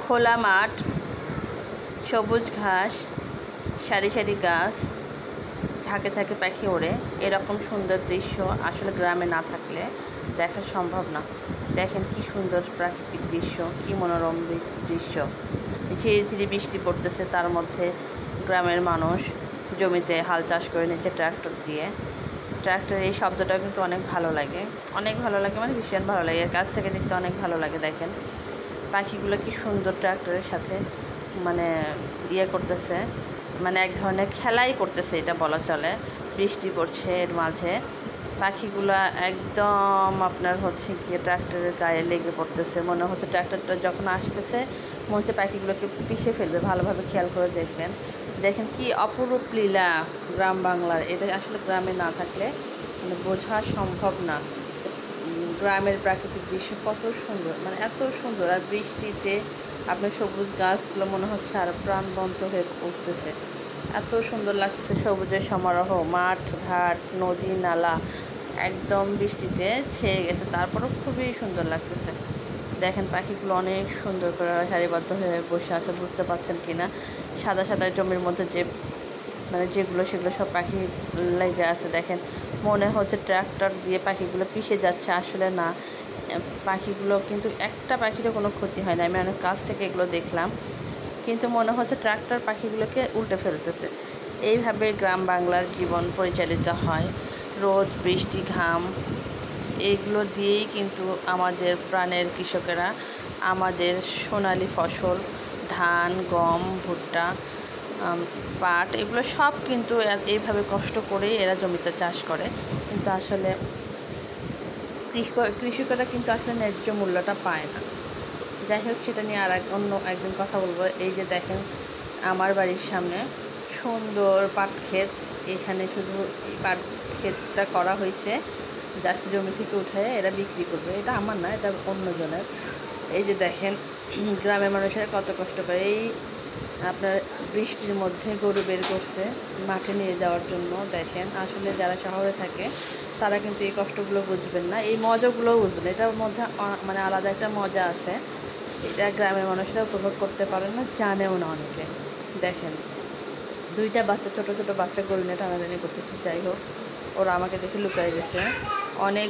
খোলা মাঠ, সবুজ ঘাস, সারি সারি গাছ, ঝাঁকে ঝাঁকে পাখি ওড়ে। এরকম সুন্দর দৃশ্য আসলে গ্রামে না থাকলে দেখা সম্ভব না। দেখেন কি সুন্দর প্রাকৃতিক দৃশ্য, কি মনোরম দৃশ্য। ঝিরি ঝিরি বৃষ্টি পড়তেছে, তার মধ্যে গ্রামের মানুষ জমিতে হাল চাষ করে নিচ্ছে ট্র্যাক্টর দিয়ে। ট্র্যাক্টরের এই শব্দটা কিন্তু অনেক ভালো লাগে, মানে ভীষণ ভালো লাগে। এর কাছ থেকে দেখতে অনেক ভালো লাগে। দেখেন পাখিগুলো কি সুন্দর ট্র্যাক্টরের সাথে মানে করতেছে, মানে এক ধরনের খেলাই করতেছে এটা বলা চলে। বৃষ্টি পড়ছে, এর মাঝে পাখিগুলো একদম আপনার হচ্ছে গিয়ে ট্র্যাক্টরের গায়ে লেগে পড়তেছে। মনে হচ্ছে ট্র্যাক্টরটা যখন আসতেছে মনে হচ্ছে পাখিগুলোকে পিষে ফেলবে। ভালোভাবে খেয়াল করে দেখবেন, দেখেন কি অপরূপ লীলা গ্রাম বাংলার। এটা আসলে গ্রামে না থাকলে মানে বোঝা সম্ভব না। গ্রামের প্রাকৃতিক দৃশ্য কত সুন্দর, মানে এত সুন্দর। আর বৃষ্টিতে আপনার সবুজ গাছগুলো মনে হচ্ছে আর প্রাণবন্ত হয়ে উঠতেছে। এত সুন্দর লাগতেছে, সবুজের সমারোহ। মাঠ ঘাট, নদী নালা একদম বৃষ্টিতে ছেয়ে গেছে, তারপরেও খুবই সুন্দর লাগতেছে। দেখেন পাখিগুলো অনেক সুন্দর করে সারিবদ্ধ হয়ে বসে আছে, বুঝতে পারছেন কি না। সাদা সাদা জমির মধ্যে যে যেগুলো সেগুলো সব পাখি লেগে আছে। দেখেন মনে হচ্ছে ট্র্যাক্টর দিয়ে পাখিগুলো পিষে যাচ্ছে, আসলে না। পাখিগুলো কিন্তু একটা পাখিরও কোনো ক্ষতি হয় না। আমি অনেক কাছ থেকে এগুলো দেখলাম, কিন্তু মনে হচ্ছে ট্র্যাক্টর পাখিগুলোকে উল্টে ফেলতেছে। এইভাবে গ্রাম বাংলার জীবন পরিচালিত হয়। রোদ, বৃষ্টি, ঘাম এগুলো দিয়েই কিন্তু আমাদের প্রাণের কৃষকেরা আমাদের সোনালি ফসল, ধান, গম, ভুট্টা, পাট এগুলো সব কিন্তু এইভাবে কষ্ট করেই এরা জমিতে চাষ করে। কিন্তু আসলে কৃষকেরা কিন্তু আসলে ন্যায্য মূল্যটা পায় না। যাই হোক, সেটা নিয়ে অন্য একদিন কথা বলবো। এই যে দেখেন আমার বাড়ির সামনে সুন্দর পাট ক্ষেত। এখানে শুধু এই পাট ক্ষেতটা করা হয়েছে যার জমি থেকে উঠে এরা বিক্রি করবে। এটা আমার না, এটা অন্যজনের। এই যে দেখেন গ্রামের মানুষেরা কত কষ্ট করে। এই আপনার বৃষ্টির মধ্যে গরু বের করছে মাঠে নিয়ে যাওয়ার জন্য। দেখেন আসলে যারা শহরে থাকে তারা কিন্তু এই কষ্টগুলো বুঝবেন না, এই মজাগুলোও বুঝবেন। এটার মধ্যে মানে আলাদা একটা মজা আছে, এটা গ্রামের মানুষরা উপভোগ করতে পারেন না, জানেও না অনেকে। দেখেন দুইটা বাচ্চা, ছোটো ছোটো বাচ্চা গরু নিয়ে টানাটানি করতেছে। যাই হোক, ওরা আমাকে দেখে লুকাই গেছে। অনেক